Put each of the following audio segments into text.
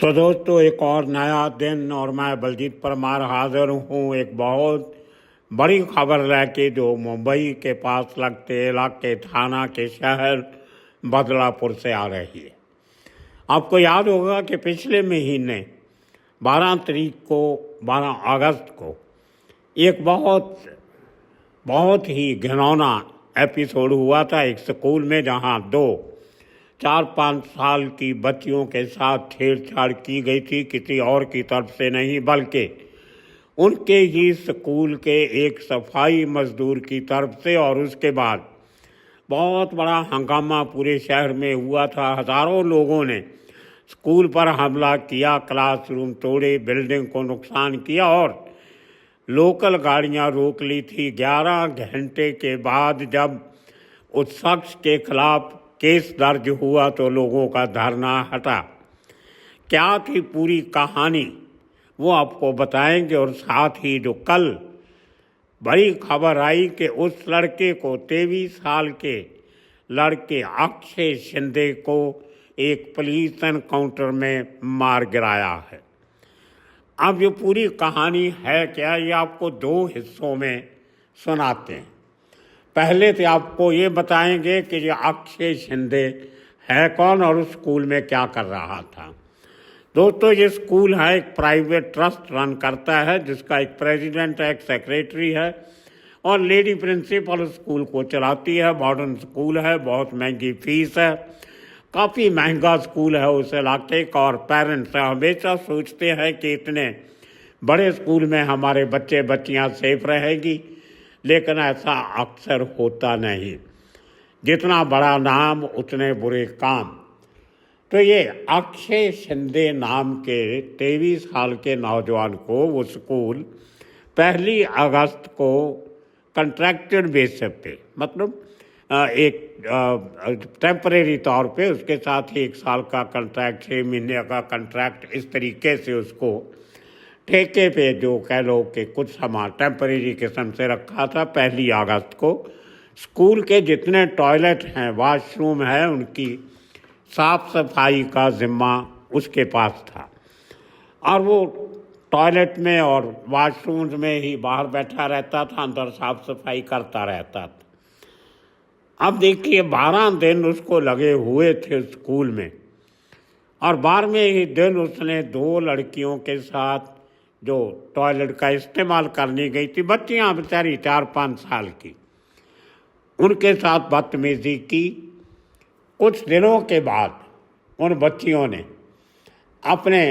तो दोस्तों, एक और नया दिन और मैं बलजीत परमार हाजिर हूँ एक बहुत बड़ी खबर लेके, जो मुंबई के पास लगते इलाके थाना के शहर बदलापुर से आ रही है। आपको याद होगा कि पिछले महीने 12 अगस्त को एक बहुत ही घिनौना एपिसोड हुआ था एक स्कूल में, जहाँ 4-5 साल की बच्चियों के साथ छेड़छाड़ की गई थी, किसी और की तरफ से नहीं बल्कि उनके ही स्कूल के एक सफाई मजदूर की तरफ से। और उसके बाद बहुत बड़ा हंगामा पूरे शहर में हुआ था। हज़ारों लोगों ने स्कूल पर हमला किया, क्लासरूम तोड़े, बिल्डिंग को नुकसान किया और लोकल गाड़ियां रोक ली थी। 11 घंटे के बाद जब उस शख्स के खिलाफ केस दर्ज हुआ तो लोगों का धरना हटा। क्या थी पूरी कहानी वो आपको बताएंगे। और साथ ही जो कल बड़ी खबर आई कि उस लड़के को 23 साल के लड़के अक्षय शिंदे को एक पुलिस एनकाउंटर में मार गिराया है। अब ये पूरी कहानी है क्या, ये आपको 2 हिस्सों में सुनाते हैं। पहले तो आपको ये बताएंगे कि ये अक्षय शिंदे है कौन और उस स्कूल में क्या कर रहा था। दोस्तों, ये स्कूल है एक प्राइवेट ट्रस्ट रन करता है, जिसका एक प्रेसिडेंट है, एक सेक्रेटरी है और लेडी प्रिंसिपल स्कूल को चलाती है। मॉडर्न स्कूल है, बहुत महंगी फीस है, काफ़ी महंगा स्कूल है उस इलाके का। और पेरेंट्स हमेशा सोचते हैं कि इतने बड़े स्कूल में हमारे बच्चे बच्चियां सेफ रहेगी, लेकिन ऐसा अक्सर होता नहीं। जितना बड़ा नाम उतने बुरे काम। तो ये अक्षय शिंदे नाम के 23 साल के नौजवान को वो स्कूल 1 अगस्त को कंट्रैक्टेड बेसिस पे, मतलब एक टेम्परेरी तौर पे, उसके साथ ही 1 साल का कंट्रैक्ट, 6 महीने का कंट्रैक्ट, इस तरीके से उसको ठेके पे जो कह लो कि कुछ सामान टेम्परेरी किस्म से रखा था। 1 अगस्त को स्कूल के जितने टॉयलेट हैं, वॉशरूम हैं, उनकी साफ सफाई का जिम्मा उसके पास था और वो टॉयलेट में और वॉशरूम्स में ही बाहर बैठा रहता था, अंदर साफ सफाई करता रहता था। अब देखिए, 12 दिन उसको लगे हुए थे स्कूल में और 12वें ही दिन उसने 2 लड़कियों के साथ जो टॉयलेट का इस्तेमाल करने गई थी, बच्चियां बेचारी 4-5 साल की, उनके साथ बदतमीजी की। कुछ दिनों के बाद उन बच्चियों ने अपने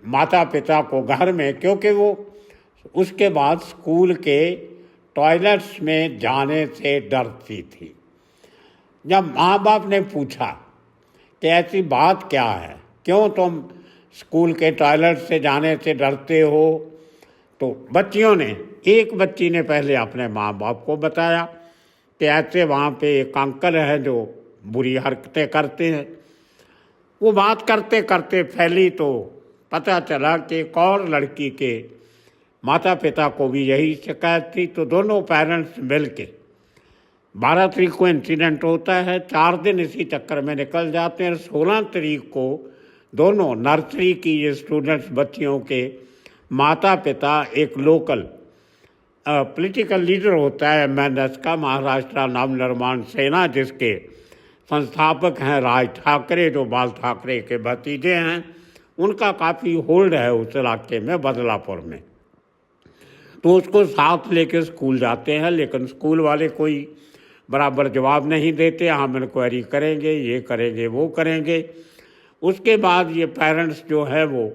माता पिता को घर में, क्योंकि वो उसके बाद स्कूल के टॉयलेट्स में जाने से डरती थी, जब माँ बाप ने पूछा कि ऐसी बात क्या है, क्यों तुम स्कूल के टॉयलेट से जाने से डरते हो, तो बच्चियों ने, एक बच्ची ने पहले अपने माँ बाप को बताया कि ऐसे वहाँ पे एक अंकल है जो बुरी हरकतें करते हैं। वो बात करते करते फैली तो पता चला कि एक और लड़की के माता पिता को भी यही शिकायत थी। तो दोनों पेरेंट्स मिल के, 12 तारीख को इंसिडेंट होता है, 4 दिन इसी चक्कर में निकल जाते हैं। 16 तारीख को दोनों नर्सरी की ये स्टूडेंट्स बच्चियों के माता पिता, एक लोकल पॉलिटिकल लीडर होता है MNS का, महाराष्ट्र नवनिर्माण सेना, जिसके संस्थापक हैं राज ठाकरे, जो बाल ठाकरे के भतीजे हैं, उनका काफ़ी होल्ड है उस इलाके में, बदलापुर में। तो उसको साथ लेके स्कूल जाते हैं, लेकिन स्कूल वाले कोई बराबर जवाब नहीं देते। हम इंक्वायरी करेंगे, ये करेंगे, वो करेंगे। उसके बाद ये पेरेंट्स जो है वो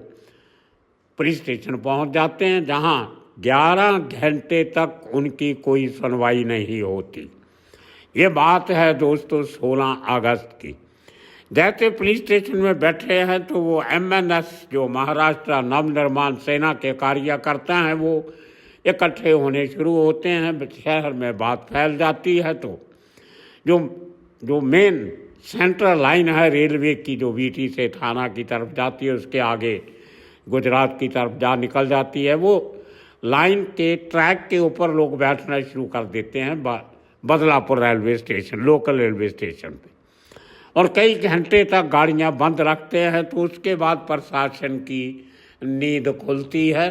पुलिस स्टेशन पहुंच जाते हैं, जहां 11 घंटे तक उनकी कोई सुनवाई नहीं होती। ये बात है दोस्तों 16 अगस्त की। जैसे पुलिस स्टेशन में बैठे हैं तो वो MNS, जो महाराष्ट्र नवनिर्माण सेना के कार्यकर्ता हैं, वो इकट्ठे होने शुरू होते हैं। शहर में बात फैल जाती है तो जो मेन सेंट्रल लाइन है रेलवे की, जो VT से थाना की तरफ जाती है, उसके आगे गुजरात की तरफ जा निकल जाती है, वो लाइन के ट्रैक के ऊपर लोग बैठना शुरू कर देते हैं Badlapur railway station, local railway station पे। और कई घंटे तक गाड़ियां बंद रखते हैं, तो उसके बाद प्रशासन की नींद खुलती है।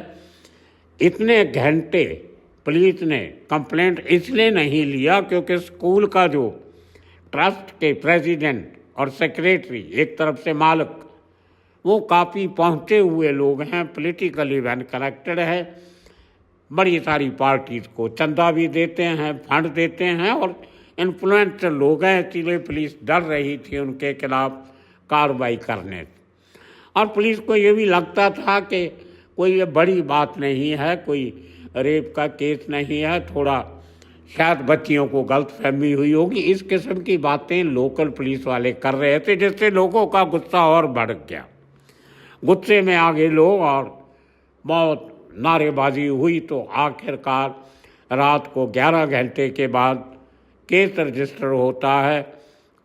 इतने घंटे पुलिस ने कंप्लेंट इसलिए नहीं लिया क्योंकि स्कूल का जो ट्रस्ट के प्रेसिडेंट और सेक्रेटरी, एक तरफ से मालिक, वो काफ़ी पहुँचे हुए लोग हैं, पॉलिटिकली वेल कनेक्टेड है, बड़ी सारी पार्टीज को चंदा भी देते हैं, फंड देते हैं और इन्फ्लुएंसर लोग हैं, इसलिए पुलिस डर रही थी उनके खिलाफ कार्रवाई करने से। और पुलिस को ये भी लगता था कि कोई ये बड़ी बात नहीं है, कोई रेप का केस नहीं है, थोड़ा शायद बच्चियों को गलतफहमी हुई होगी, इस किस्म की बातें लोकल पुलिस वाले कर रहे थे, जिससे लोगों का गुस्सा और बढ़ गया। गुस्से में आ गए लोग और बहुत नारेबाजी हुई, तो आखिरकार रात को 11 घंटे के बाद केस रजिस्टर होता है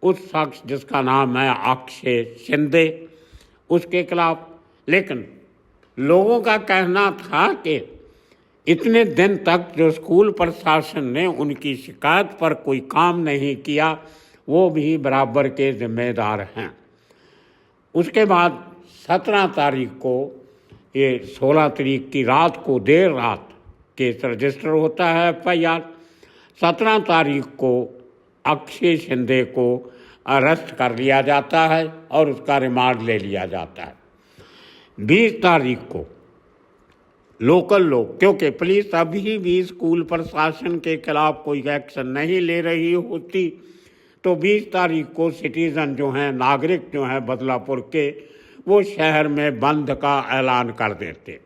उस शख्स जिसका नाम है अक्षय शिंदे, उसके खिलाफ। लेकिन लोगों का कहना था कि इतने दिन तक जो स्कूल प्रशासन ने उनकी शिकायत पर कोई काम नहीं किया, वो भी बराबर के जिम्मेदार हैं। उसके बाद 17 तारीख को, ये 16 तारीख की रात को देर रात केस रजिस्टर होता है FIR। 17 तारीख को अक्षय शिंदे को अरेस्ट कर लिया जाता है और उसका रिमांड ले लिया जाता है। 20 तारीख को लोकल लोग, क्योंकि पुलिस अभी भी स्कूल प्रशासन के खिलाफ कोई एक्शन नहीं ले रही होती, तो 20 तारीख को सिटीजन जो हैं, नागरिक जो हैं बदलापुर के, वो शहर में बंद का ऐलान कर देते।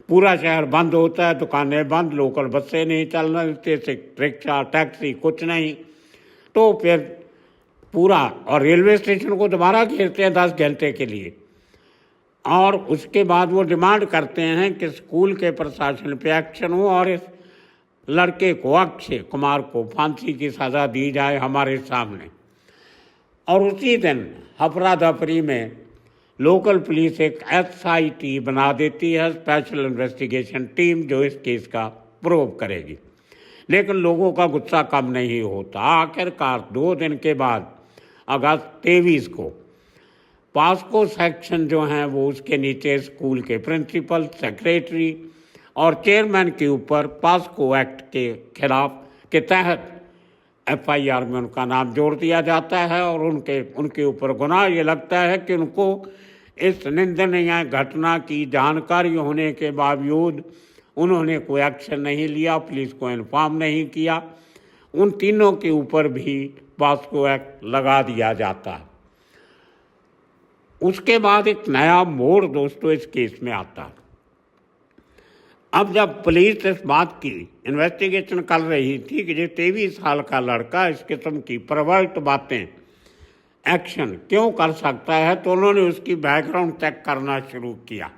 पूरा शहर बंद होता है, दुकानें बंद, लोकल बसें नहीं चलने देते, रिक्शा टैक्सी कुछ नहीं। तो फिर पूरा, और रेलवे स्टेशन को दोबारा घेरते हैं 10 घंटे के लिए, और उसके बाद वो डिमांड करते हैं कि स्कूल के प्रशासन पे एक्शन हो और इस लड़के को, अक्षय कुमार को, फांसी की सज़ा दी जाए हमारे सामने। और उसी दिन हफरा दफरी में लोकल पुलिस एक SIT बना देती है, स्पेशल इन्वेस्टिगेशन टीम, जो इस केस का प्रोव करेगी। लेकिन लोगों का गुस्सा कम नहीं होता। आखिरकार 2 दिन के बाद अगस्त 23 को पास्को सेक्शन जो हैं वो उसके नीचे स्कूल के प्रिंसिपल, सेक्रेटरी और चेयरमैन के ऊपर पास्को एक्ट के खिलाफ के तहत FIR में उनका नाम जोड़ दिया जाता है और उनके ऊपर गुनाह ये लगता है कि उनको इस निंदनीय घटना की जानकारी होने के बावजूद उन्होंने कोई एक्शन नहीं लिया, पुलिस को इन्फॉर्म नहीं किया। उन तीनों के ऊपर भी पास्को एक्ट लगा दिया जाता है। उसके बाद एक नया मोड़ दोस्तों इस केस में आता है। अब जब पुलिस इस बात की इन्वेस्टिगेशन कर रही थी कि ये 23 साल का लड़का इस किस्म की परवर्ट बातें, एक्शन क्यों कर सकता है, तो उन्होंने उसकी बैकग्राउंड चेक करना शुरू किया।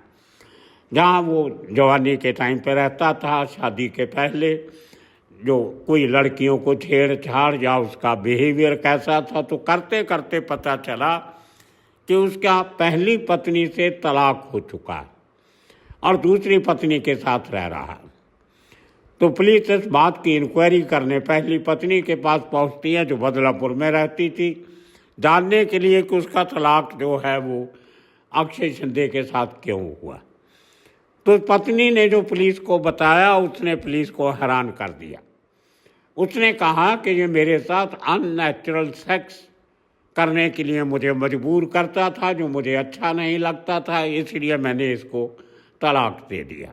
जहाँ वो जवानी के टाइम पे रहता था, शादी के पहले जो कोई लड़कियों को छेड़छाड़ या उसका बिहेवियर कैसा था, तो करते करते पता चला कि उसका पहली पत्नी से तलाक हो चुका है और दूसरी पत्नी के साथ रह रहा है। तो पुलिस इस बात की इंक्वायरी करने पहली पत्नी के पास पहुंचती है, जो बदलापुर में रहती थी, जानने के लिए कि उसका तलाक जो है वो अक्षय शिंदे के साथ क्यों हुआ। तो पत्नी ने जो पुलिस को बताया, उसने पुलिस को हैरान कर दिया। उसने कहा कि ये मेरे साथ अननेचुरल सेक्स करने के लिए मुझे मजबूर करता था, जो मुझे अच्छा नहीं लगता था, इसलिए मैंने इसको तलाक दे दिया।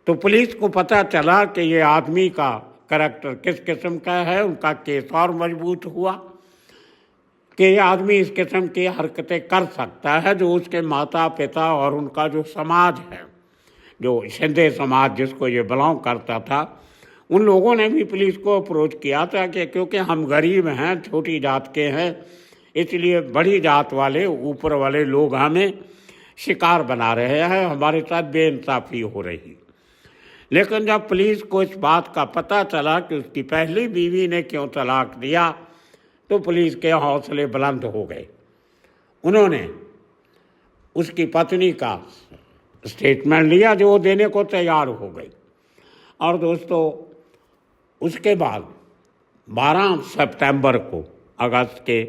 तो पुलिस को पता चला कि ये आदमी का करैक्टर किस किस्म का है। उनका केस और मजबूत हुआ कि ये आदमी इस किस्म की हरकतें कर सकता है, जो उसके माता पिता और उनका जो समाज है, जो शिंदे समाज जिसको ये बिलोंग करता था, उन लोगों ने भी पुलिस को अप्रोच किया था कि क्योंकि हम गरीब हैं, छोटी जात के हैं, इसलिए बड़ी जात वाले, ऊपर वाले लोग हमें शिकार बना रहे हैं, हमारे साथ बेइंसाफ़ी हो रही। लेकिन जब पुलिस को इस बात का पता चला कि उसकी पहली बीवी ने क्यों तलाक दिया, तो पुलिस के हौसले बुलंद हो गए। उन्होंने उसकी पत्नी का स्टेटमेंट लिया, जो वो देने को तैयार हो गई। और दोस्तों, उसके बाद 12 सितंबर को, अगस्त के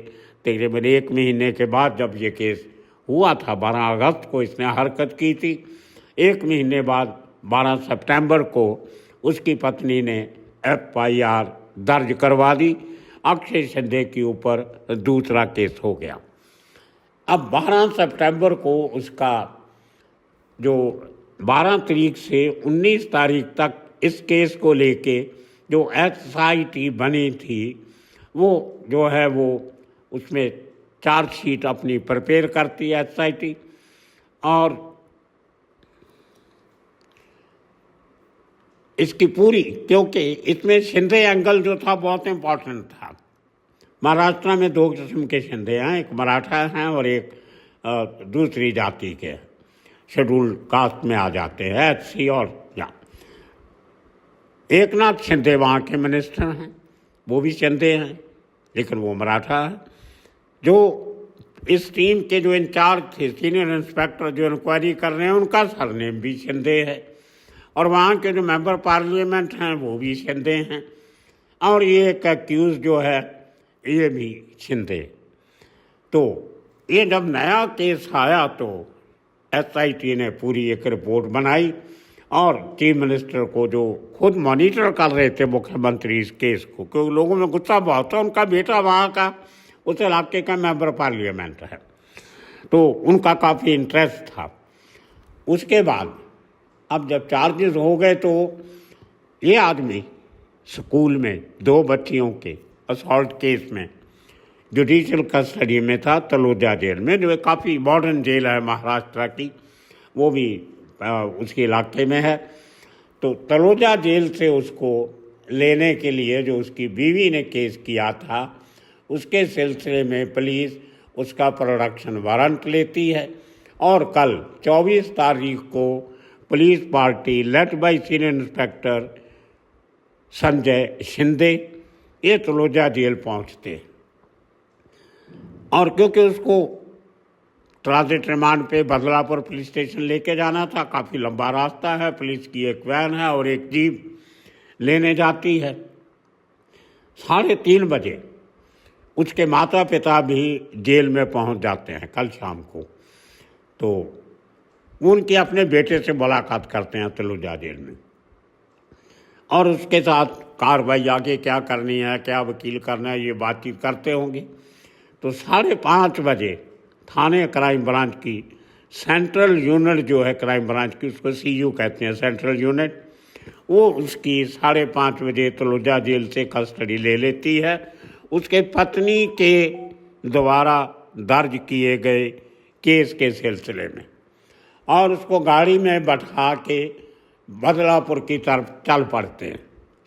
तकरीबन 1 महीने के बाद जब ये केस हुआ था, 12 अगस्त को इसने हरकत की थी। 1 महीने बाद 12 सितंबर को उसकी पत्नी ने FIR दर्ज करवा दी। अक्षय शिंदे के ऊपर दूसरा केस हो गया। अब 12 सितंबर को उसका जो 12 तारीख से 19 तारीख तक इस केस को लेके जो SIT बनी थी, वो जो है वो उसमें चार्जशीट अपनी प्रिपेयर करती है SIT। और इसकी पूरी, क्योंकि इसमें शिंदे एंगल जो था बहुत इम्पोर्टेंट था। महाराष्ट्र में 2 किस्म के शिंदे हैं, एक मराठा हैं और एक दूसरी जाति के शेड्यूल कास्ट में आ जाते हैं, SC और या। एकनाथ शिंदे वहाँ के मिनिस्टर हैं, वो भी शिंदे हैं, लेकिन वो मराठा है। जो इस टीम के जो इंचार्ज थे, सीनियर इंस्पेक्टर जो इंक्वायरी कर रहे हैं, उनका सरनेम भी शिंदे है। और वहाँ के जो मेंबर पार्लियामेंट हैं वो भी शिंदे हैं। और ये एक एक्यूज जो है ये भी शिंदे। तो ये जब नया केस आया तो SIT ने पूरी एक रिपोर्ट बनाई और चीफ मिनिस्टर को, जो खुद मॉनिटर कर रहे थे मुख्यमंत्री इस केस को, क्योंकि लोगों में गुस्सा बहुत था। उनका बेटा वहाँ का उस इलाके का मेंबर पार्लियामेंट है, तो उनका काफ़ी इंटरेस्ट था। उसके बाद अब जब चार्जेस हो गए तो ये आदमी स्कूल में 2 बच्चियों के असॉल्ट केस में जुडिशियल कस्टडी में था, तलोजा जेल में, जो काफ़ी मॉडर्न जेल है महाराष्ट्र की, वो भी उसके इलाके में है। तो तलोजा जेल से उसको लेने के लिए जो उसकी बीवी ने केस किया था, उसके सिलसिले में पुलिस उसका प्रोडक्शन वारंट लेती है। और कल 24 तारीख को police party led by senior inspector Sanjay Shinde ये तलोजा जेल पहुंचते। और क्योंकि उसको ट्रांजिट रिमांड पे बदलापुर पुलिस स्टेशन लेके जाना था, काफ़ी लंबा रास्ता है, पुलिस की एक वैन है और एक जीप लेने जाती है। 3:30 बजे उसके माता पिता भी जेल में पहुंच जाते हैं कल शाम को। तो वो उनके अपने बेटे से मुलाकात करते हैं तलोजा जेल में, और उसके साथ कार्रवाई आगे क्या करनी है, क्या वकील करना है, ये बातचीत करते होंगे। तो 5:30 बजे थाने क्राइम ब्रांच की सेंट्रल यूनिट जो है क्राइम ब्रांच की, उसको CU कहते हैं, सेंट्रल यूनिट, वो उसकी 5:30 बजे तलोजा जेल से कस्टडी ले लेती है उसके पत्नी के द्वारा दर्ज किए गए केस के सिलसिले में। और उसको गाड़ी में बैठा के बदलापुर की तरफ चल पड़ते हैं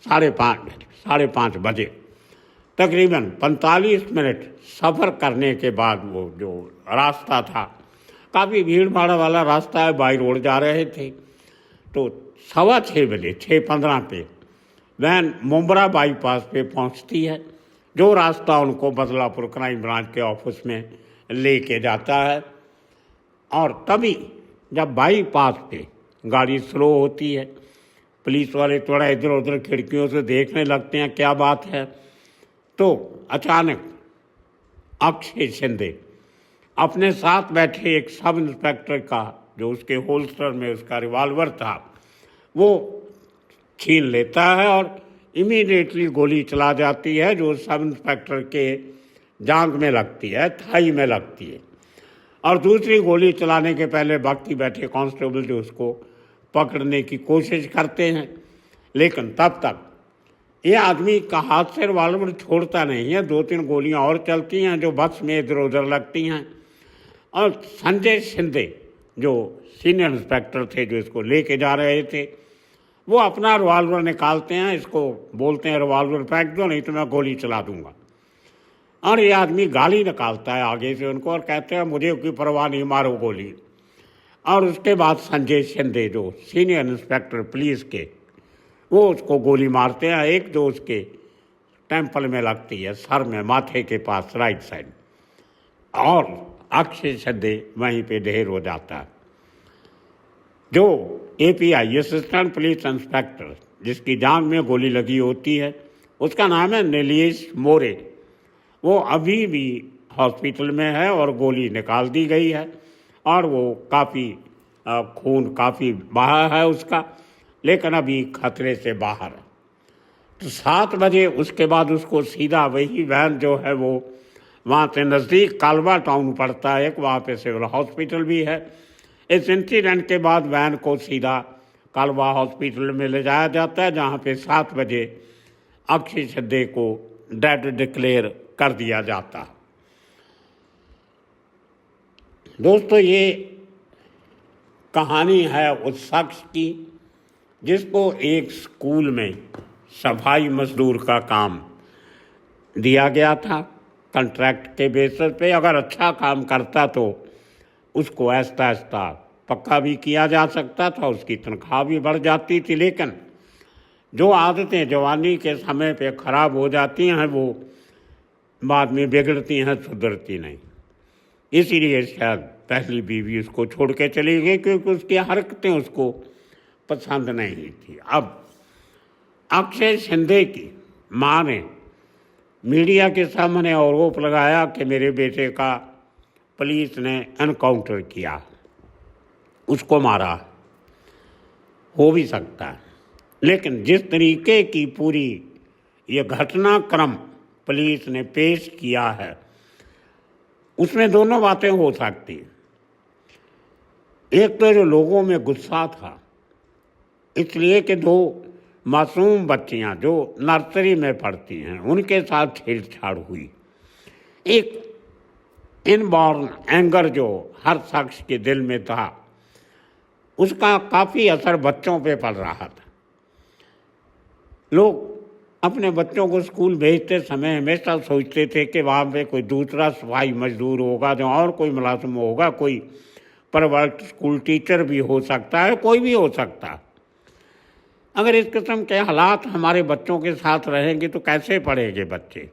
5:30 बजे। तकरीबन 45 मिनट सफ़र करने के बाद वो जो रास्ता था, काफ़ी भीड़ भाड़ वाला रास्ता है, बाई रोड जा रहे थे, तो 6:15 बजे 6:15 पे वैन मुंब्रा बाईपास पे पहुंचती है, जो रास्ता उनको बदलापुर क्राइम ब्रांच के ऑफिस में लेके जाता है। और तभी जब बाईपास पे गाड़ी स्लो होती है, पुलिस वाले थोड़ा इधर उधर खिड़कियों से देखने लगते हैं क्या बात है, तो अचानक अक्षय शिंदे अपने साथ बैठे एक सब इंस्पेक्टर का, जो उसके होल्स्टर में उसका रिवॉल्वर था, वो छीन लेता है और इमीडिएटली गोली चला जाती है, जो सब इंस्पेक्टर के जांघ में लगती है, थाई में लगती है। और दूसरी गोली चलाने के पहले बाकी बैठे कांस्टेबल जो उसको पकड़ने की कोशिश करते हैं, लेकिन तब तक ये आदमी का हाथ से रिवॉल्वर छोड़ता नहीं है। 2-3 गोलियां और चलती हैं जो बस में इधर उधर लगती हैं। और संजय शिंदे जो सीनियर इंस्पेक्टर थे, जो इसको लेके जा रहे थे, वो अपना रिवॉल्वर निकालते हैं, इसको बोलते हैं रिवॉल्वर फेंक दो नहीं तो मैं गोली चला दूंगा। और ये आदमी गाली निकालता है आगे से उनको और कहते हैं मुझे कोई परवाह नहीं, मारो गोली। और उसके बाद संजय शिंदे जो सीनियर इंस्पेक्टर पुलिस के, वो उसको गोली मारते हैं, एक जो उसके टेम्पल में लगती है, सर में, माथे के पास राइट साइड, और अक्षय शिंदे वहीं पे ढेर हो जाता है। जो API असिस्टेंट पुलिस इंस्पेक्टर जिसकी जांघ में गोली लगी होती है, उसका नाम है नीलेश मोरे। वो अभी भी हॉस्पिटल में है और गोली निकाल दी गई है और वो काफ़ी खून काफ़ी बहा है उसका, लेकिन अभी खतरे से बाहर है। तो 7 बजे उसके बाद उसको सीधा वही वैन जो है वो वहाँ से नज़दीक कालवा टाउन पड़ता है, वहाँ पे सिविल हॉस्पिटल भी है। इस इंसिडेंट के बाद वैन को सीधा कालवा हॉस्पिटल में ले जाया जाता है, जहाँ पे 7 बजे अक्षय सिंधे को डेड डिक्लेयर कर दिया जाता है। दोस्तों, ये कहानी है उस शख्स की जिसको एक स्कूल में सफाई मजदूर का काम दिया गया था कॉन्ट्रैक्ट के बेसिस पे। अगर अच्छा काम करता तो उसको आहिस्ता आहिस्ता पक्का भी किया जा सकता था, उसकी तनख्वाह भी बढ़ जाती थी। लेकिन जो आदतें जवानी के समय पे ख़राब हो जाती हैं वो बाद में बिगड़ती हैं, सुधरती नहीं। इसीलिए शायद पहली बीवी उसको छोड़ के चली गई, क्योंकि उसकी हरकतें उसको पसंद नहीं थी। अब अक्षय सिंधे की माँ ने मीडिया के सामने आरोप लगाया कि मेरे बेटे का पुलिस ने एनकाउंटर किया, उसको मारा। हो भी सकता है, लेकिन जिस तरीके की पूरी ये घटनाक्रम पुलिस ने पेश किया है उसमें दोनों बातें हो सकती हैं। एक तो जो लोगों में गुस्सा था इसलिए कि 2 मासूम बच्चियां जो नर्सरी में पढ़ती हैं उनके साथ छेड़छाड़ हुई। एक इनबॉर्न एंगर जो हर शख्स के दिल में था उसका काफ़ी असर बच्चों पे पड़ रहा था। लोग अपने बच्चों को स्कूल भेजते समय हमेशा सोचते थे कि वहाँ पे कोई दूसरा सफाई मजदूर होगा, जो और कोई मुलाजिम होगा, कोई प्राइवेट स्कूल टीचर भी हो सकता है, कोई भी हो सकता है। अगर इस किस्म के हालात हमारे बच्चों के साथ रहेंगे तो कैसे पढ़ेंगे बच्चे।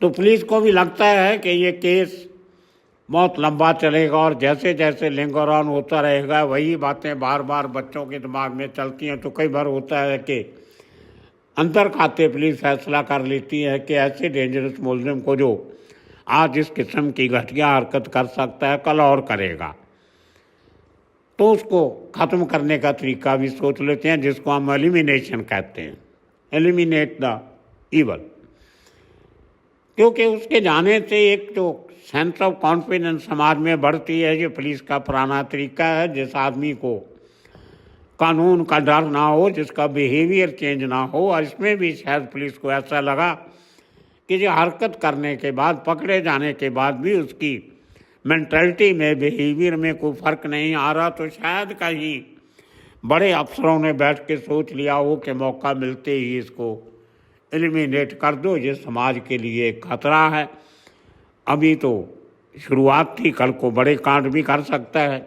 तो पुलिस को भी लगता है कि ये केस बहुत लंबा चलेगा और जैसे जैसे लिंगर ऑन होता रहेगा वही बातें बार बार बच्चों के दिमाग में चलती हैं। तो कई बार होता है कि अंदर खाते पुलिस फैसला कर लेती है कि ऐसे डेंजरस मुलजिम को जो आज इस किस्म की घटिया हरकत कर सकता है कल और करेगा, तो उसको ख़त्म करने का तरीका भी सोच लेते हैं, जिसको हम एलिमिनेशन कहते हैं, एलिमिनेट द ईवल। क्योंकि उसके जाने से एक जो सेंस ऑफ कॉन्फिडेंस समाज में बढ़ती है, ये पुलिस का पुराना तरीका है। जिस आदमी को कानून का डर ना हो, जिसका बिहेवियर चेंज ना हो, और इसमें भी शायद पुलिस को ऐसा लगा कि जो हरकत करने के बाद, पकड़े जाने के बाद भी उसकी मेंटलिटी में, बिहेवियर में कोई फ़र्क नहीं आ रहा, तो शायद कहीं बड़े अफसरों ने बैठ के सोच लिया हो कि मौका मिलते ही इसको एलिमिनेट कर दो, ये समाज के लिए खतरा है। अभी तो शुरुआत थी, कल को बड़े कांड भी कर सकता है।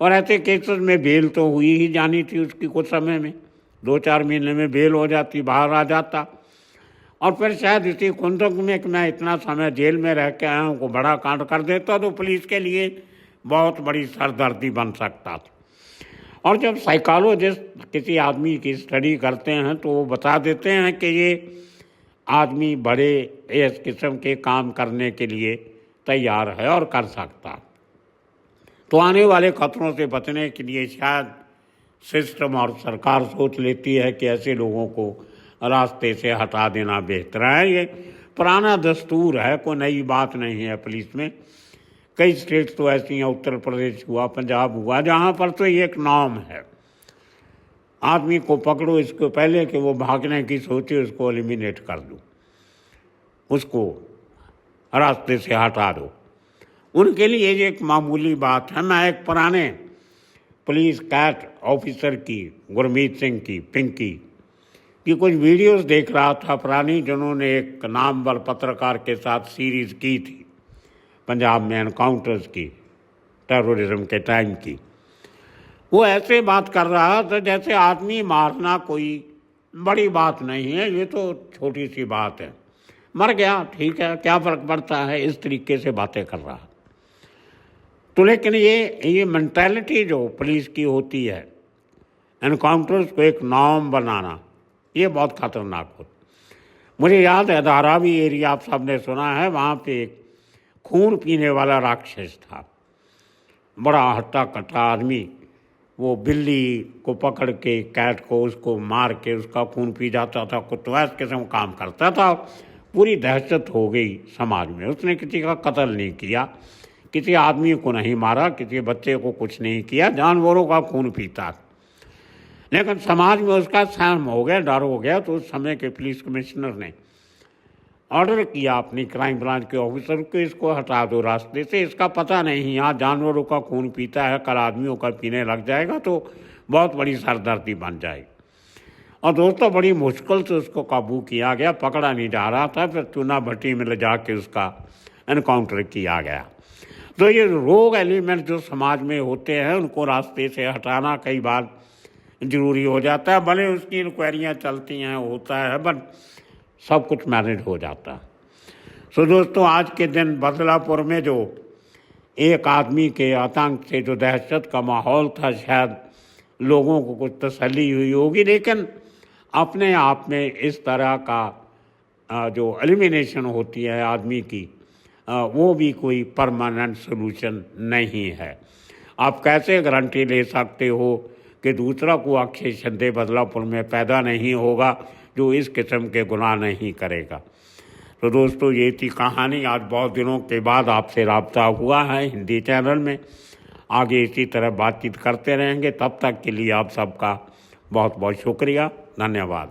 और ऐसे केसेस में बेल तो हुई ही जानी थी उसकी, कुछ समय में 2-4 महीने में बेल हो जाती, बाहर आ जाता। और फिर शायद इसी कुंदक में कि मैं इतना समय जेल में रह के आया हूँ को बड़ा कांड कर देता तो पुलिस के लिए बहुत बड़ी सरदर्दी बन सकता था। और जब साइकोलॉजिस्ट किसी आदमी की स्टडी करते हैं तो वो बता देते हैं कि ये आदमी बड़े इस किस्म के काम करने के लिए तैयार है और कर सकता। तो आने वाले खतरों से बचने के लिए शायद सिस्टम और सरकार सोच लेती है कि ऐसे लोगों को रास्ते से हटा देना बेहतर है। ये पुराना दस्तूर है, कोई नई बात नहीं है पुलिस में। कई स्टेट्स तो ऐसी हैं, उत्तर प्रदेश हुआ, पंजाब हुआ, जहाँ पर तो ये एक नॉर्म है, आदमी को पकड़ो इसको पहले कि वो भागने की सोचे, उसको एलिमिनेट कर दो, उसको रास्ते से हटा दो। उनके लिए ये एक मामूली बात है। मैं एक पुराने पुलिस कैट ऑफिसर की, गुरमीत सिंह की, पिंकी की कुछ वीडियोस देख रहा था पुरानी, जिन्होंने एक नामवर पत्रकार के साथ सीरीज़ की थी पंजाब में एनकाउंटर्स की, टेररिज्म के टाइम की। वो ऐसे बात कर रहा था जैसे आदमी मारना कोई बड़ी बात नहीं है, ये तो छोटी सी बात है, मर गया ठीक है, क्या फ़र्क पड़ता है, इस तरीके से बातें कर रहा। तो लेकिन ये मेंटालिटी जो पुलिस की होती है, एनकाउंटर्स को एक नॉर्म बनाना, ये बहुत ख़तरनाक होता। मुझे याद है धारावी एरिया, आप सबने सुना है, वहाँ पे एक खून पीने वाला राक्षस था, बड़ा हट्टा कट्टा आदमी। वो बिल्ली को पकड़ के, कैट को, उसको मार के उसका खून पी जाता था, कुत्ता इस किस्म काम करता था। पूरी दहशत हो गई समाज में। उसने किसी का कत्ल नहीं किया, किसी आदमी को नहीं मारा, किसी बच्चे को कुछ नहीं किया, जानवरों का खून पीता। लेकिन समाज में उसका सहम हो गया, डर हो गया। तो उस समय के पुलिस कमिश्नर ने ऑर्डर किया अपनी क्राइम ब्रांच के ऑफिसर को, इसको हटा दो रास्ते से, इसका पता नहीं यहाँ जानवरों का खून पीता है, कल आदमियों का पीने लग जाएगा तो बहुत बड़ी सरदर्दी बन जाएगी। और दोस्तों बड़ी मुश्किल से उसको काबू किया गया, पकड़ा नहीं जा रहा था। फिर चूना भट्टी में ले जाके उसका एनकाउंटर किया गया। तो ये रोग एलिमेंट जो समाज में होते हैं उनको रास्ते से हटाना कई बार ज़रूरी हो जाता है। भले उसकी इंक्वायरियाँ चलती हैं, होता है, बट सब कुछ मैनेज हो जाता है। सो दोस्तों आज के दिन बदलापुर में जो एक आदमी के आतंक से जो दहशत का माहौल था, शायद लोगों को कुछ तसल्ली हुई होगी। लेकिन अपने आप में इस तरह का जो एलिमिनेशन होती है आदमी की, वो भी कोई परमानेंट सलूशन नहीं है। आप कैसे गारंटी ले सकते हो कि दूसरा को अक्षय संदेह बदलापुर में पैदा नहीं होगा जो इस किस्म के गुनाह नहीं करेगा। तो दोस्तों ये थी कहानी। आज बहुत दिनों के बाद आपसे रब्ता हुआ है हिंदी चैनल में। आगे इसी तरह बातचीत करते रहेंगे। तब तक के लिए आप सबका बहुत बहुत शुक्रिया, धन्यवाद।